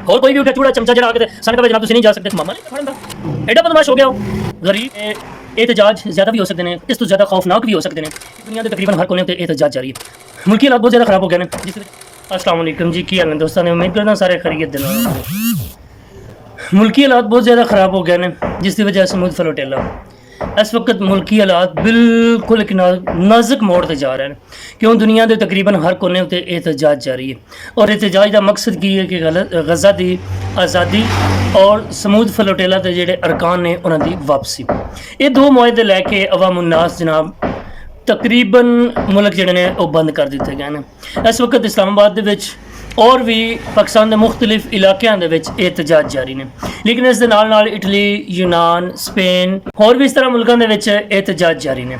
और कोई भी उठा चूड़ा चमचा जरा आके सन का जनाब तुसीं नहीं जा सकते मामा नहीं फड़न दा एडा बदमाश हो गया हो गरीब एहतजाज ज़्यादा भी हो सकते हैं इस तो ज़्यादा खौफनाक भी हो सकते हैं दुनिया के तकरीबन हर कोने पर एहतजाज जारी है मुल्की हालात बहुत ज़्यादा ख़राब हो गए हैं जिस अस्सलाम वालेकुम जी की हाल है दोस्तों ने उम्मीद करता हूं सारे खैरियत दे मुल्की हालात बहुत ज़्यादा ख़राब हो गए हैं जिसकी वजह से मुझ फलोटेला इस वक्त मुल्की हालात बिल्कुल एक नाजुक मोड़ से जा रहे हैं क्यों दुनिया के तकरीबन हर कोने उत्ते एहतजाज जारी है और एहतजाज का मकसद की है कि गज़ा की आज़ादी और समूद फलोटेला के जोड़े अरकान ने उन्होंने वापसी ये दो मुआहदे लैके अवाम उन्नास जनाब तकरीबन मुल्क जोड़े ने वो बंद कर दिए गए हैं इस वक्त इस्लामाबाद और भी पाकिस्तान के मुख्तलिफ इलाकों के एहतजाज जारी ने लेकिन इस नाल इटली यूनान स्पेन और भी इस तरह मुल्कों के एहतजाज जारी ने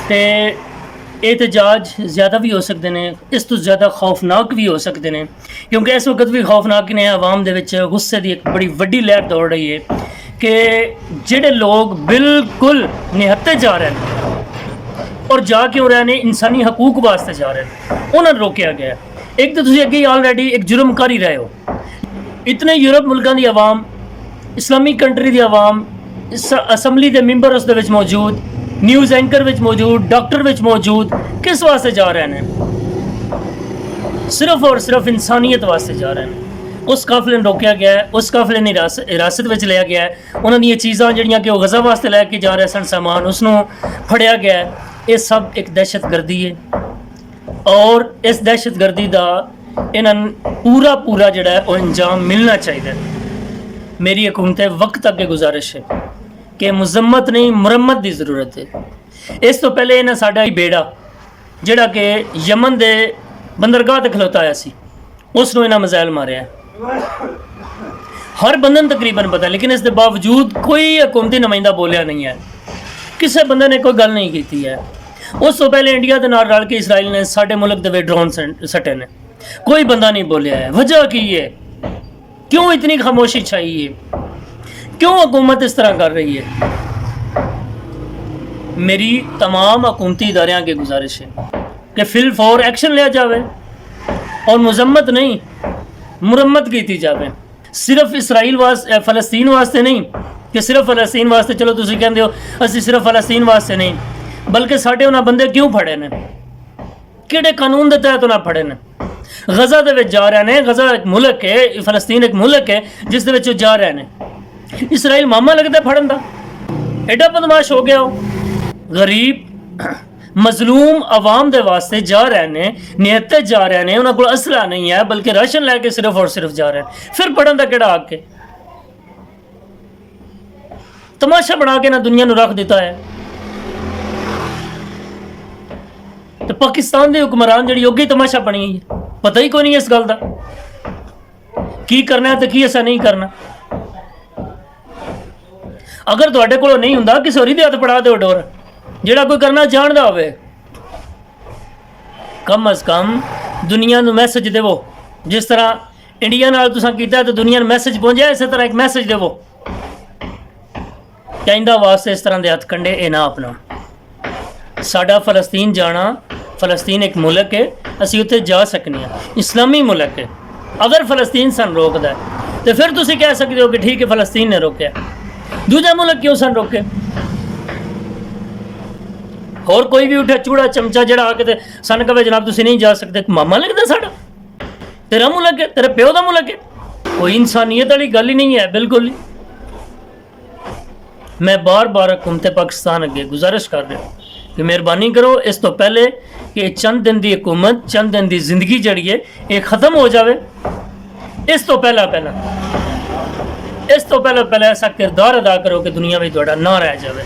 तो एहतजाज ज़्यादा भी हो सकते हैं इस तो ज़्यादा खौफनाक भी हो सकते हैं क्योंकि इस वक्त भी खौफनाक ने आवाम के गुस्से की एक बड़ी वड्डी लहर दौड़ रही है कि जेडे लोग बिल्कुल निहत्ते जा रहे हैं और जा क्यों रहे हैं इंसानी हकूक वास्ते जा रहे हैं उन्होंने रोकया गया एक तो तुम अगे ऑलरेडी एक जुर्म कर ही रहे हो इतने यूरोप मुल्कों की आवाम इस्लामिक कंट्री की आवाम असैम्बली के मैंबर उस मौजूद न्यूज़ एंकर मौजूद डॉक्टर मौजूद किस वास्ते जा रहे हैं सिर्फ और सिर्फ इंसानियत वास्ते जा रहे हैं उस काफिले ने रोकया गया है उस काफिले ने हिरासत में लिया गया है उन्होंने चीज़ा जड़ियाँ कि गज़ा वास्ते लैके जा रहे सन सामान उसनों फड़िया गया है ये सब एक दहशत गर्दी है और इस दहशत गर्दी का इन्होंने पूरा जड़ा है वो अंजाम मिलना चाहिए मेरी हुकूमत वक्त अगे गुजारिश है कि मजम्मत नहीं मुरम्मत की ज़रूरत है इस तो पहले इन्हें साडा बेड़ा जोड़ा कि यमन के बंदरगाह तक खलोता आया सी उसनों इन्हें मिसाइल मारिया हर बंदे तकरीबन पता लेकिन इसके बावजूद कोई हुकूमती नुमाइंदा बोलिया नहीं है किसी बंदे ने कोई गल नहीं की है उस तो पहले इंडिया के नाल रल के इसराइल ने साढ़े मुल्क के ड्रोन सटे ने कोई बंदा नहीं बोलिया है वजह की है क्यों इतनी खामोशी छाई है क्यों हुकूमत इस तरह कर रही है मेरी तमाम हुकूमती इदारे की गुजारिश है कि फिल फॉर एक्शन लिया जाए और मजम्मत नहीं मुरम्मत की जाए सिर्फ इसराइल वास्ते फलस्तीन वास्ते नहीं कि सिर्फ फलस्तीन वास्ते चलो तुम कहते हो असं सिर्फ फलस्तीन वास्ते नहीं बल्कि साढ़े उन्हें बंदे क्यों फड़े ने किहड़े कानून के तहत उन्हें फड़े ने गज़ा के जा रहे हैं गज़ा एक मुल्क है फलस्तीन एक मुल्क है जिस जा रहे हैं इसराइल मामा लगता फड़न का एडा बदमाश हो गया हो गरीब मजलूम आवाम के वास्ते जा रहे हैं निहत्ते जा रहे हैं उन्होंने को असला नहीं है बल्कि राशन लैके सिर्फ और सिर्फ जा रहे हैं फिर पढ़न का केड़ा आके तमाशा बना के ना दुनिया को रख दिता है तो पाकिस्तान के हुक्मरान जी योगी तमाशा बनी है पता ही कोई नहीं इस गल का की करना है तो की ऐसा नहीं करना अगर तुहाडे कोल नहीं हुंदा किसी होरी दे हत्थ पड़ा दो डोर जिहड़ा कोई करना जानदा होवे कम अज कम दुनिया नूं मैसेज देवो जिस तरह इंडिया नाल तुसां कीता तो दुनिया नूं मैसेज पहुंचा इस तरह एक मैसेज देवो कहंदा वास्ते इस तरह दे हत्थ कंडे ए ना अपना साडा फलस्तीन जाना फलस्तीन एक मुल्क है असी उत्थे जा सकने हैं इस्लामी मुल्क है अगर फलस्तीन सन रोकदा है तो फिर तुसी कह सकते हो कि ठीक है फलस्तीन ने रोकया दूजा मुल्क क्यों सन रोके और कोई भी उठा चूड़ा चमचा जड़ा आके सन कहे जनाब तुसी नहीं जा सकते मामा लगता साडा तेरा मुल्क है तेरे प्यो का मुल्क है कोई इंसानियत वाली गल ही नहीं है बिल्कुल ही मैं बार बार हुकूमत पाकिस्तान अगे गुजारिश कर रहा हूँ कि मेहरबानी करो इस तो पहले कि चंद दिन की हुकूमत चंद दिन की जिंदगी जड़ी है ये ख़त्म हो जाए इस तो पहला ऐसा किरदार अदा करो कि दुनिया में थोड़ा ना रह जाए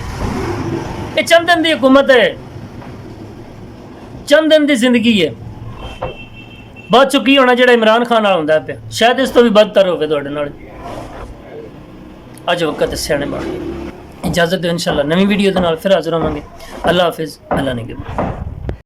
ये चंद दिन की हुकूमत है चंद दिन की जिंदगी है बाद चुकी होना जो इमरान खान नाल हुंदा पे शायद इस तो भी बदतर होवे तुहाडे नाल अज वक्त सियाने बन गए इजाजत दो इंशाल्लाह नवी वीडियो के नाल फिर हाजिर होवांगे अल्लाह हाफिज़ अल्लाह ने